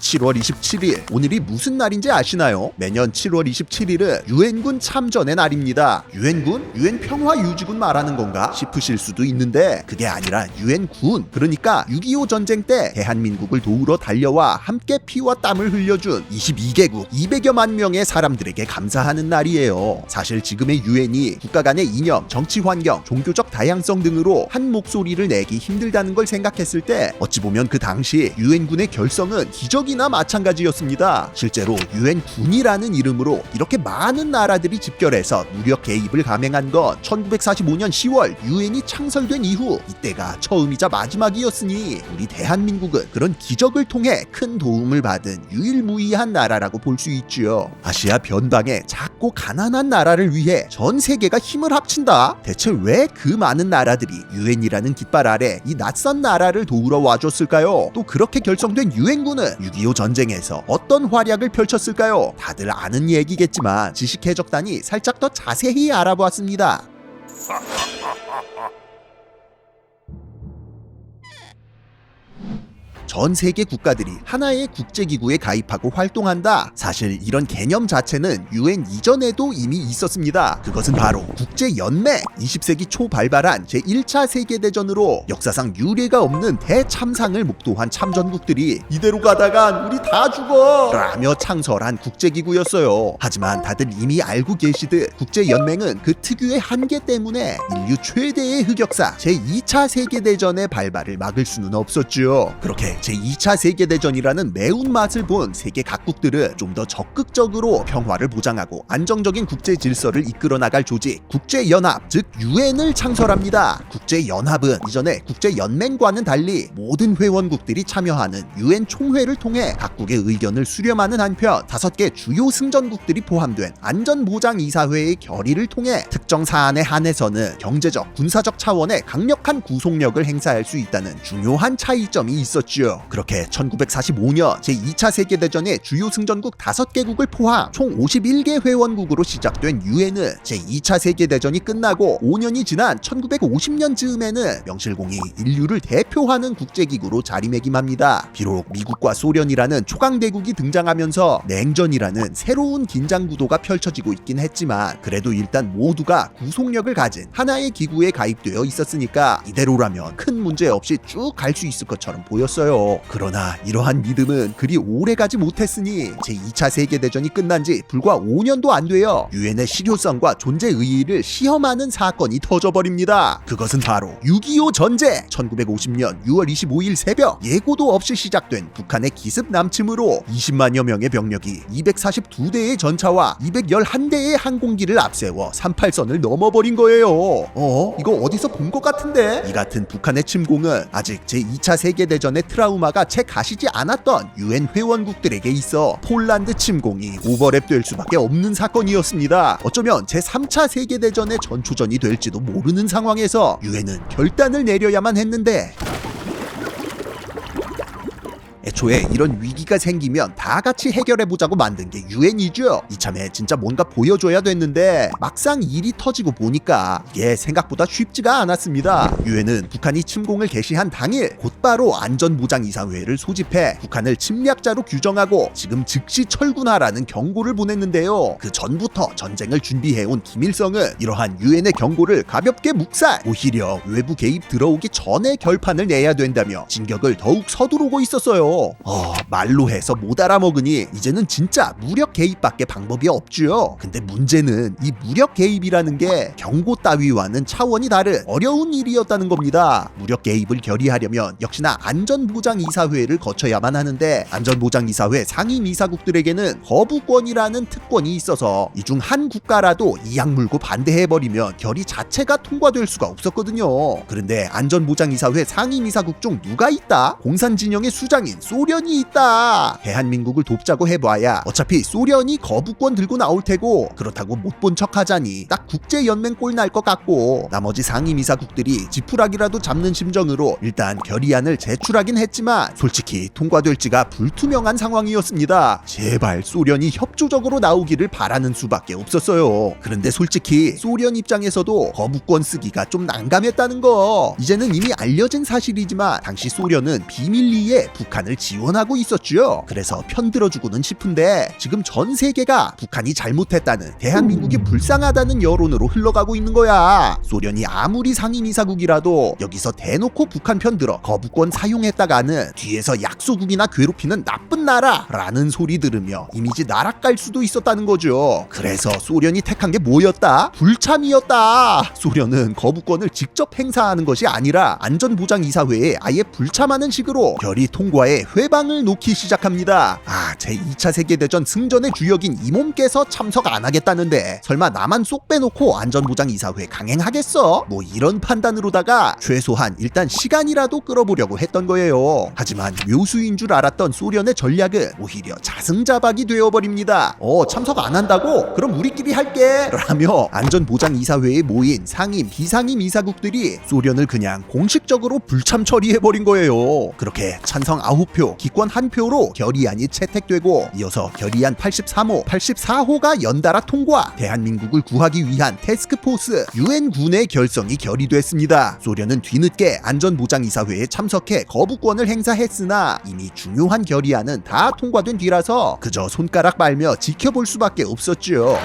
7월 27일, 오늘이 무슨 날인지 아시나요? 매년 7월 27일은 유엔군 참전의 날입니다. 유엔군? 유엔 평화유지군 말하는 건가 싶으실 수도 있는데 그게 아니라 유엔군, 그러니까 6.25 전쟁 때 대한민국을 도우러 달려와 함께 피와 땀을 흘려준 22개국 200여만 명의 사람들에게 감사하는 날이에요. 사실 지금의 유엔이 국가 간의 이념, 정치 환경, 종교적 다양성 등으로 한 목소리를 내기 힘들다는 걸 생각했을 때 어찌 보면 그 당시 유엔군의 결성은 기적이나 마찬가지였습니다. 실제로 유엔군이라는 이름으로 이렇게 많은 나라들이 집결해서 무력 개입을 감행한 건 1945년 10월 유엔이 창설된 이후 이때가 처음이자 마지막이었으니 우리 대한민국은 그런 기적을 통해 큰 도움을 받은 유일무이한 나라라고 볼 수 있지요. 아시아 변방의 작고 가난한 나라를 위해 전 세계가 힘을 합친다? 대체 왜 그 많은 나라들이 유엔이라는 깃발 아래 이 낯선 나라를 도우러 와줬을까요? 또 그렇게 결성된 유엔군은 6.25 전쟁에서 어떤 활약을 펼쳤을까요? 다들 아는 얘기겠지만 지식해적단이 살짝 더 자세히 알아보았습니다. 전 세계 국가들이 하나의 국제기구에 가입하고 활동한다. 사실 이런 개념 자체는 유엔 이전에도 이미 있었습니다. 그것은 바로 국제연맹. 20세기 초 발발한 제1차 세계대전으로 역사상 유례가 없는 대참상을 목도한 참전국들이 이대로 가다간 우리 다 죽어! 라며 창설한 국제기구였어요. 하지만 다들 이미 알고 계시듯 국제연맹은 그 특유의 한계 때문에 인류 최대의 흑역사 제2차 세계대전의 발발을 막을 수는 없었죠. 그렇게 제2차 세계대전이라는 매운맛을 본 세계 각국들은 좀 더 적극적으로 평화를 보장하고 안정적인 국제 질서를 이끌어 나갈 조직 국제연합, 즉 유엔을 창설합니다. 국제연합은 이전에 국제연맹과는 달리 모든 회원국들이 참여하는 유엔 총회를 통해 각국의 의견을 수렴하는 한편 5개 주요 승전국들이 포함된 안전보장이사회의 결의를 통해 특정 사안에 한해서는 경제적, 군사적 차원의 강력한 구속력을 행사할 수 있다는 중요한 차이점이 있었죠. 그렇게 1945년 제2차 세계대전의 주요 승전국 5개국을 포함 총 51개 회원국으로 시작된 유엔은 제2차 세계대전이 끝나고 5년이 지난 1950년 즈음에는 명실공히 인류를 대표하는 국제기구로 자리매김합니다. 비록 미국과 소련이라는 초강대국이 등장하면서 냉전이라는 새로운 긴장구도가 펼쳐지고 있긴 했지만 그래도 일단 모두가 구속력을 가진 하나의 기구에 가입되어 있었으니까 이대로라면 큰 문제 없이 쭉 갈 수 있을 것처럼 보였어요. 그러나 이러한 믿음은 그리 오래가지 못했으니 제2차 세계대전이 끝난 지 불과 5년도 안 되어 유엔의 실효성과 존재 의의를 시험하는 사건이 터져버립니다. 그것은 바로 6.25 전쟁! 1950년 6월 25일 새벽 예고도 없이 시작된 북한의 기습 남침으로 20만여 명의 병력이 242대의 전차와 211대의 항공기를 앞세워 38선을 넘어버린 거예요. 이거 어디서 본 것 같은데? 이 같은 북한의 침공은 아직 제2차 세계대전의 트라우마가 채 가시지 않았던 유엔 회원국들에게 있어 폴란드 침공이 오버랩될 수밖에 없는 사건이었습니다. 어쩌면 제3차 세계대전의 전초전이 될지도 모르는 상황에서 유엔은 결단을 내려야만 했는데 애초에 이런 위기가 생기면 다 같이 해결해보자고 만든 게 유엔이죠. 이참에 진짜 뭔가 보여줘야 됐는데 막상 일이 터지고 보니까 이게 생각보다 쉽지가 않았습니다. 유엔은 북한이 침공을 개시한 당일 곧바로 안전보장이사회를 소집해 북한을 침략자로 규정하고 지금 즉시 철군하라는 경고를 보냈는데요. 그 전부터 전쟁을 준비해온 김일성은 이러한 유엔의 경고를 가볍게 묵살, 오히려 외부 개입 들어오기 전에 결판을 내야 된다며 진격을 더욱 서두르고 있었어요. 말로 해서 못 알아먹으니 이제는 진짜 무력 개입밖에 방법이 없죠. 근데 문제는 이 무력 개입이라는 게 경고 따위와는 차원이 다른 어려운 일이었다는 겁니다. 무력 개입을 결의하려면 역시나 안전보장이사회를 거쳐야만 하는데 안전보장이사회 상임이사국들에게는 거부권이라는 특권이 있어서 이 중 한 국가라도 이악 물고 반대해버리면 결의 자체가 통과될 수가 없었거든요. 그런데 안전보장이사회 상임이사국 중 누가 있다? 공산진영의 수장인 소련이 있다. 대한민국을 돕자고 해봐야 어차피 소련이 거부권 들고 나올 테고 그렇다고 못 본 척하자니 딱 국제연맹 꼴 날 것 같고 나머지 상임이사국들이 지푸라기라도 잡는 심정으로 일단 결의안을 제출하긴 했지만 솔직히 통과될지가 불투명한 상황이었습니다. 제발 소련이 협조적으로 나오기를 바라는 수밖에 없었어요. 그런데 솔직히 소련 입장에서도 거부권 쓰기가 좀 난감했다는 거 이제는 이미 알려진 사실이지만 당시 소련은 비밀리에 북한을 지원하고 있었죠. 그래서 편들어주고는 싶은데 지금 전 세계가 북한이 잘못했다는, 대한민국이 불쌍하다는 여론으로 흘러가고 있는 거야. 소련이 아무리 상임이사국이라도 여기서 대놓고 북한 편들어 거부권 사용했다가는 뒤에서 약소국이나 괴롭히는 나쁜 나라라는 소리 들으며 이미지 나락갈 수도 있었다는 거죠. 그래서 소련이 택한 게 뭐였다? 불참이었다. 소련은 거부권을 직접 행사하는 것이 아니라 안전보장이사회에 아예 불참하는 식으로 결의 통과에 회방을 놓기 시작합니다. 제2차 세계대전 승전의 주역인 이 몸께서 참석 안 하겠다는데 설마 나만 쏙 빼놓고 안전보장이사회 강행하겠어? 뭐 이런 판단으로다가 최소한 일단 시간이라도 끌어보려고 했던 거예요. 하지만 묘수인 줄 알았던 소련의 전략은 오히려 자승자박이 되어버립니다. 참석 안 한다고? 그럼 우리끼리 할게! 라며 안전보장이사회에 모인 상임, 비상임 이사국들이 소련을 그냥 공식적으로 불참 처리해버린 거예요. 그렇게 찬성 9표, 기권 1표로 결의안이 채택되고 이어서 결의안 83호, 84호가 연달아 통과, 대한민국을 구하기 위한 태스크포스 유엔군의 결성이 결의됐습니다. 소련은 뒤늦게 안전보장이사회에 참석해 거부권을 행사했으나 이미 중요한 결의안은 다 통과된 뒤라서 그저 손가락 빨며 지켜볼 수밖에 없었죠.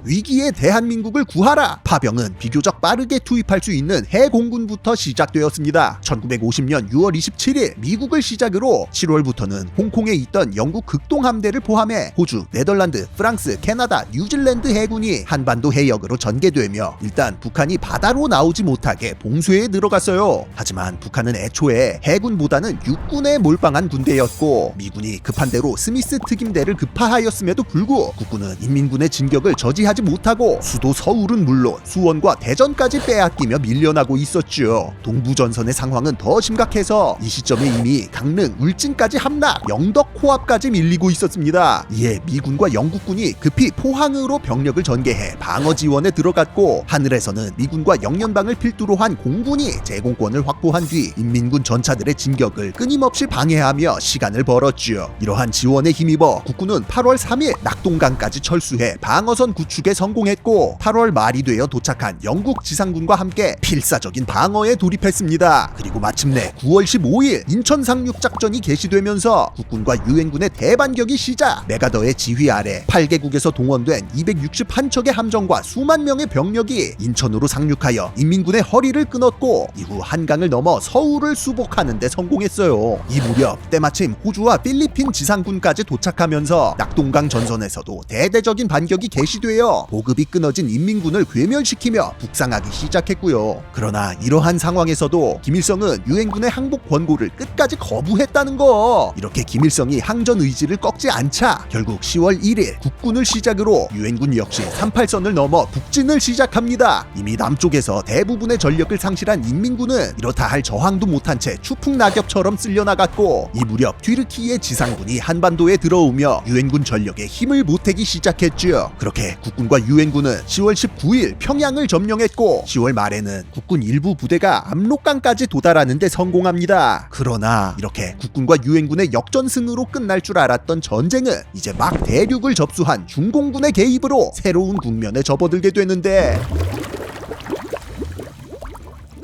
위기의 대한민국을 구하라! 파병은 비교적 빠르게 투입할 수 있는 해공군부터 시작되었습니다. 1950년 6월 27일 미국을 시작으로 7월부터는 홍콩에 있던 영국 극동함대를 포함해 호주, 네덜란드, 프랑스, 캐나다, 뉴질랜드 해군이 한반도 해역으로 전개되며 일단 북한이 바다로 나오지 못하게 봉쇄에 들어갔어요. 하지만 북한은 애초에 해군보다는 육군에 몰빵한 군대였고 미군이 급한 대로 스미스 특임대를 급파하였음에도 불구 국군은 인민군의 진격을 저지하지 못하고 수도 서울은 물론 수원과 대전까지 빼앗기며 밀려나고 있었죠. 동부전선의 상황은 더 심각해서 이 시점에 이미 강릉, 울진까지 함락, 영덕 코앞까지 밀리고 있었습니다. 이에 미군과 영국군이 급히 포항으로 병력을 전개해 방어 지원에 들어갔고 하늘에서는 미군과 영연방을 필두로 한 공군이 제공권을 확보한 뒤 인민군 전차들의 진격을 끊임없이 방해하며 시간을 벌었죠. 이러한 지원에 힘입어 국군은 8월 3일 낙동강까지 철수해 방어선 구축에 성공했고 8월 말이 되어 도착한 영국 지상군과 함께 필사적인 방어에 돌입했습니다. 그리고 마침내 9월 15일 인천 상륙 작전이 개시되면서 국군과 유엔군의 대반격이 시작. 메가더의 지휘 아래 8개국에서 동원된 261척의 함정과 수만 명의 병력이 인천으로 상륙하여 인민군의 허리를 끊었고 이후 한강을 넘어 서울을 수복하는 데 성공했어요. 이 무렵 때마침 호주와 필리핀 지상군까지 도착하면서 낙동강 전선에서도 대대적인 반격이 개시되어 보급이 끊어진 인민군을 괴멸시키며 북상하기 시작했고요. 그러나 이러한 상황에서도 김일성은 유엔군의 항복 권고를 끝까지 거부했다는 거. 이렇게 김일성이 항전 의지를 꺾지 않자 결국 10월 1일 국군을 시작으로 유엔군 역시 38선을 넘어 북진을 시작합니다. 이미 남쪽에서 대부분의 전력을 상실한 인민군은 이렇다 할 저항도 못한 채 추풍낙엽처럼 쓸려나갔고 이 무렵 튀르키예 지상군이 한반도에 들어오며 유엔군 전력에 힘을 보태기 시작했죠. 그렇게 국군과 유엔군은 10월 19일 평양을 점령했고 10월 말에는 국군 일부 부대가 압록강까지 도달하는 데 성공합니다. 그러나 이렇게 국군과 유엔군의 역전승으로 끝날 줄 알았던 전쟁은 이제 막 대륙을 접수한 중공군의 개입으로 새로운 국면에 접어들게 되는데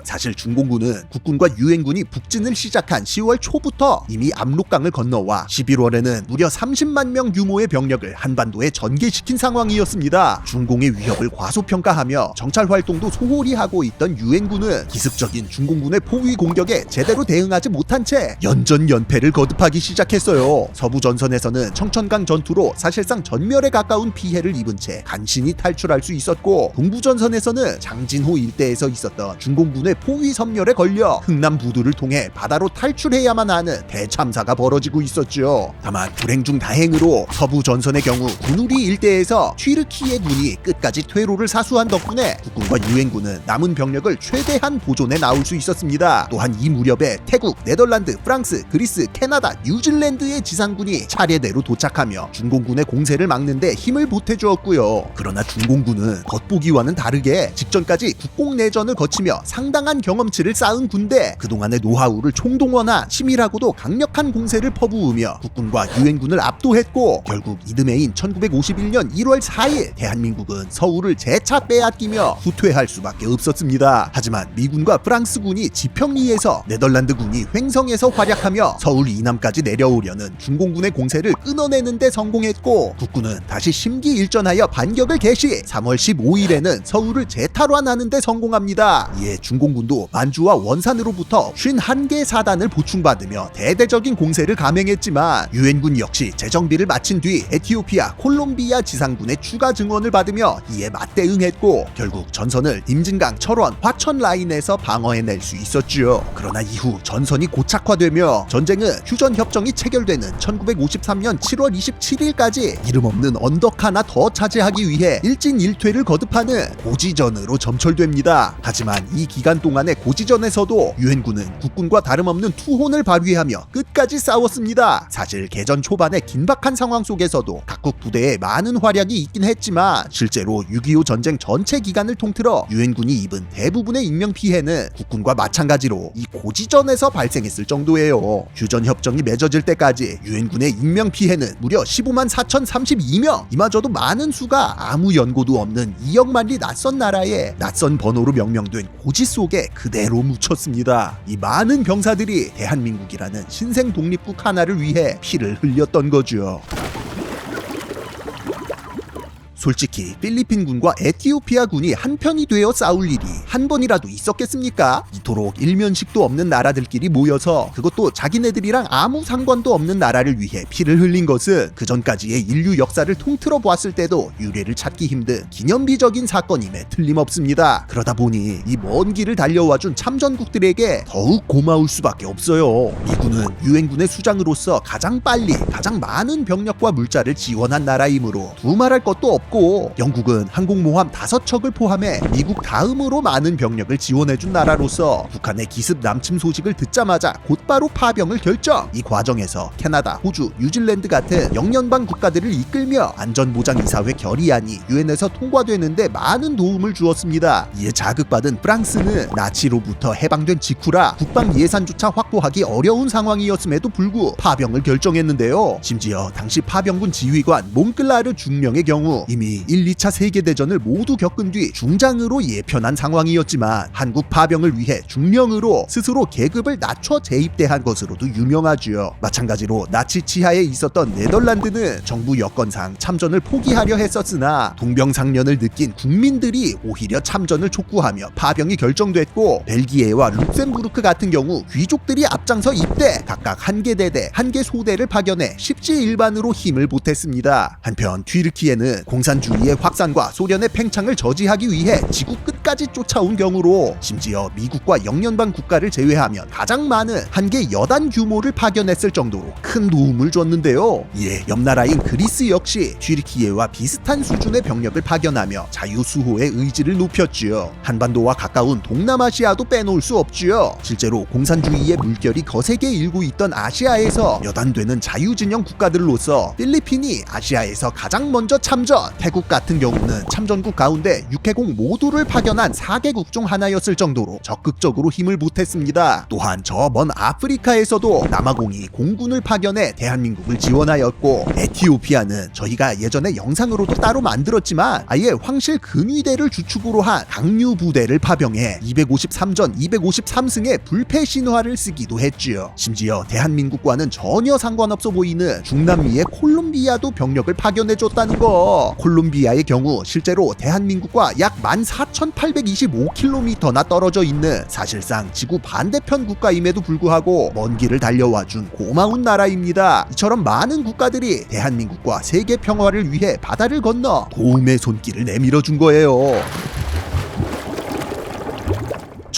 사실 중공군은 국군과 유엔군이 북진을 시작한 10월 초부터 이미 압록강을 건너와 11월에는 무려 30만 명 규모의 병력을 한반도에 전개시킨 상황이었습니다. 중공의 위협을 과소평가하며 정찰 활동도 소홀히 하고 있던 유엔군은 기습적인 중공군의 포위 공격에 제대로 대응하지 못한 채 연전연패를 거듭하기 시작했어요. 서부 전선에서는 청천강 전투로 사실상 전멸에 가까운 피해를 입은 채 간신히 탈출할 수 있었고 동부 전선에서는 장진호 일대에서 있었던 중공군의 포위 섬멸에 걸려 흥남 부두를 통해 바다로 탈출해야만 하는 대참사가 벌어지고 있었죠. 다만 불행 중 다행으로 서부 전선의 경우 군우리 일대에서 튀르키예 군이 끝까지 퇴로를 사수한 덕분에 국군과 유엔군은 남은 병력을 최대한 보존해 나올 수 있었습니다. 또한 이 무렵에 태국, 네덜란드, 프랑스, 그리스, 캐나다, 뉴질랜드의 지상군이 차례대로 도착하며 중공군의 공세를 막는데 힘을 보태주었고요. 그러나 중공군은 겉보기와는 다르게 직전까지 국공내전을 거치며 상당한 다양한 경험치를 쌓은 군대, 그동안의 노하우를 총동원한 치밀하고도 강력한 공세를 퍼부으며 국군과 유엔군을 압도했고, 결국 이듬해인 1951년 1월 4일 대한민국은 서울을 재차 빼앗기며 후퇴할 수밖에 없었습니다. 하지만 미군과 프랑스군이 지평리에서, 네덜란드군이 횡성에서 활약하며 서울 이남까지 내려오려는 중공군의 공세를 끊어내는 데 성공했고, 국군은 다시 심기일전하여 반격을 개시. 3월 15일에는 서울을 재탈환하는 데 성공합니다. 이에 중공군도 만주와 원산으로부터 51개 사단을 보충받으며 대대적인 공세를 감행했지만, 유엔군 역시 재정비를 마친 뒤 에티오피아, 콜롬비아 지상군의 추가 증원을 받으며 이에 맞대응했고, 결국 전선을 임진강, 철원, 화천 라인에서 방어해낼 수 있었죠. 그러나 이후 전선이 고착화되며 전쟁은 휴전협정이 체결되는 1953년 7월 27일까지 이름 없는 언덕 하나 더 차지하기 위해 일진일퇴를 거듭하는 고지전으로 점철됩니다. 하지만 이 기간 동안의 고지전에서도 유엔군은 국군과 다름없는 투혼을 발휘하며 끝까지 싸웠습니다. 사실 개전 초반의 긴박한 상황 속에서도 각국 부대에 많은 활약이 있긴 했지만, 실제로 6.25 전쟁 전체 기간을 통틀어 유엔군이 입은 대부분의 인명피해는 국군과 마찬가지로 이 고지전에서 발생했을 정도예요. 휴전협정이 맺어질 때까지 유엔군의 인명피해는 무려 15만 4,032명, 이마저도 많은 수가 아무 연고도 없는 2억 만리 낯선 나라에 낯선 번호로 명명된 고지 속에 그대로 묻혔습니다. 이 많은 병사들이 대한민국이라는 신생 독립국 하나를 위해 피를 흘렸던 거죠. 솔직히 필리핀군과 에티오피아군이 한편이 되어 싸울 일이 한 번이라도 있었겠습니까? 이토록 일면식도 없는 나라들끼리 모여서, 그것도 자기네들이랑 아무 상관도 없는 나라를 위해 피를 흘린 것은 그전까지의 인류 역사를 통틀어 보았을 때도 유례를 찾기 힘든 기념비적인 사건임에 틀림없습니다. 그러다 보니 이 먼 길을 달려와준 참전국들에게 더욱 고마울 수밖에 없어요. 미군은 유엔군의 수장으로서 가장 빨리 가장 많은 병력과 물자를 지원한 나라이므로 두말할 것도 없고, 영국은 항공모함 5척을 포함해 미국 다음으로 많은 병력을 지원해준 나라로서 북한의 기습 남침 소식을 듣자마자 곧바로 파병을 결정. 이 과정에서 캐나다, 호주, 뉴질랜드 같은 영연방 국가들을 이끌며 안전보장이사회 결의안이 유엔에서 통과되는데 많은 도움을 주었습니다. 이에 자극받은 프랑스는 나치로부터 해방된 직후라 국방 예산조차 확보하기 어려운 상황이었음에도 불구 파병을 결정했는데요. 심지어 당시 파병군 지휘관 몽클라르 중령의 경우 이미 1, 2차 세계대전을 모두 겪은 뒤 중장으로 예편한 상황이었지만, 한국 파병을 위해 중령으로 스스로 계급을 낮춰 재입대한 것으로도 유명하지요. 마찬가지로 나치 치하에 있었던 네덜란드는 정부 여건상 참전을 포기하려 했었으나 동병상련을 느낀 국민들이 오히려 참전을 촉구하며 파병이 결정됐고, 벨기에와 룩셈부르크 같은 경우 귀족들이 앞장서 입대, 각각 한 개 대대, 한 개 소대를 파견해 십지일반으로 힘을 보탰습니다. 한편 튀르키예는 공산주의의 확산과 소련의 팽창을 저지하기 위해 지구 끝까지 쫓아온 경우로, 심지어 미국과 영연방 국가를 제외하면 가장 많은 한 개 여단 규모를 파견했을 정도로 큰 도움을 줬는데요. 이에 옆나라인 그리스 역시 튀르키예와 비슷한 수준의 병력을 파견하며 자유수호의 의지를 높였지요. 한반도와 가까운 동남아시아도 빼놓을 수 없지요. 실제로 공산주의의 물결이 거세게 일고 있던 아시아에서 여단되는 자유진영 국가들로서 필리핀이 아시아에서 가장 먼저 참전, 태국 같은 경우는 참전국 가운데 6개국 모두를 파견한 4개국 중 하나였을 정도로 적극적으로 힘을 보탰습니다. 또한 저 먼 아프리카에서도 남아공이 공군을 파견해 대한민국을 지원하였고, 에티오피아는 저희가 예전에 영상으로도 따로 만들었지만 아예 황실 근위대를 주축으로 한 강류 부대를 파병해 253전 253승의 불패 신화를 쓰기도 했지요. 심지어 대한민국과는 전혀 상관없어 보이는 중남미의 콜롬비아도 병력을 파견해줬다는 거. 콜롬비아의 경우 실제로 대한민국과 약 14,825km나 떨어져 있는 사실상 지구 반대편 국가임에도 불구하고 먼 길을 달려와준 고마운 나라입니다. 이처럼 많은 국가들이 대한민국과 세계 평화를 위해 바다를 건너 도움의 손길을 내밀어준 거예요.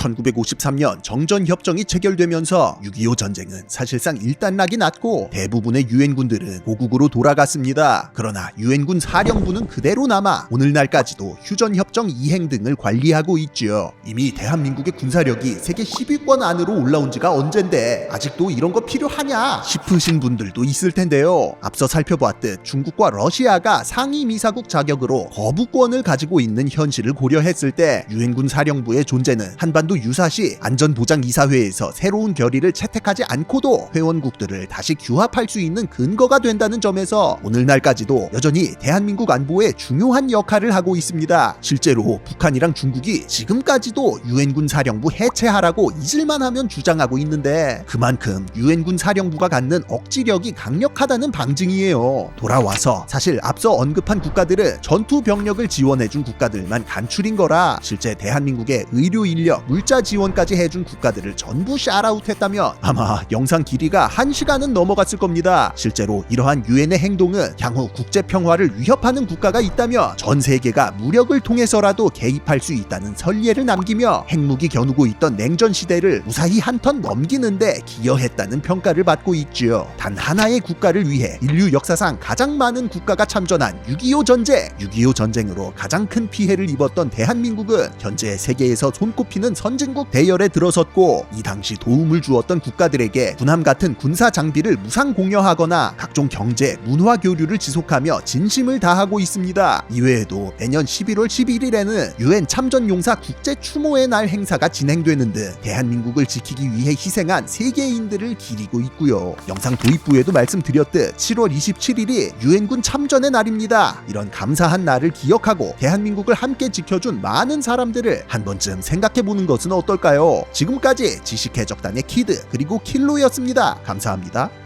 1953년 정전협정이 체결되면서 6.25 전쟁은 사실상 일단락이 났고 대부분의 유엔군들은 고국으로 돌아갔습니다. 그러나 유엔군 사령부는 그대로 남아 오늘날까지도 휴전협정 이행 등을 관리하고 있지요. 이미 대한민국의 군사력이 세계 10위권 안으로 올라온 지가 언젠데 아직도 이런 거 필요하냐 싶으신 분들도 있을 텐데요. 앞서 살펴보았듯 중국과 러시아가 상위 미사국 자격으로 거부권을 가지고 있는 현실을 고려했을 때 유엔군 사령부의 존재는 한반도 이번에도 유사시 안전보장이사회에서 새로운 결의를 채택하지 않고도 회원국들을 다시 규합할 수 있는 근거가 된다는 점에서 오늘날까지도 여전히 대한민국 안보에 중요한 역할을 하고 있습니다. 실제로 북한이랑 중국이 지금까지도 유엔군 사령부 해체하라고 잊을만 하면 주장하고 있는데 그만큼 유엔군 사령부가 갖는 억지력이 강력하다는 방증이에요. 돌아와서 사실 앞서 언급한 국가들은 전투 병력을 지원해준 국가들만 간출인 거라 실제 대한민국의 의료 인력, 물자 지원까지 해준 국가들을 전부 샤라웃했다면 아마 영상 길이가 1시간은 넘어갔을 겁니다. 실제로 이러한 유엔의 행동은 향후 국제 평화를 위협하는 국가가 있다면 전 세계가 무력을 통해서라도 개입할 수 있다는 선례를 남기며 핵무기 겨누고 있던 냉전 시대를 무사히 한 턴 넘기는데 기여했다는 평가를 받고 있지요. 단 하나의 국가를 위해 인류 역사상 가장 많은 국가가 참전한 6.25 전쟁. 6.25 전쟁으로 가장 큰 피해를 입었던 대한민국은 현재 세계에서 손꼽히는 선진국 대열에 들어섰고 이 당시 도움을 주었던 국가들에게 군함 같은 군사 장비를 무상 공여하거나 각종 경제, 문화 교류를 지속하며 진심을 다하고 있습니다. 이외에도 매년 11월 11일에는 유엔 참전용사 국제 추모의 날 행사가 진행되는 등 대한민국을 지키기 위해 희생한 세계인들을 기리고 있고요. 영상 도입부에도 말씀드렸듯 7월 27일이 유엔군 참전의 날입니다. 이런 감사한 날을 기억하고 대한민국을 함께 지켜준 많은 사람들을 한 번쯤 생각해보는 것은 어떨까요? 지금까지 지식해적단의 키드 그리고 킬로였습니다. 감사합니다.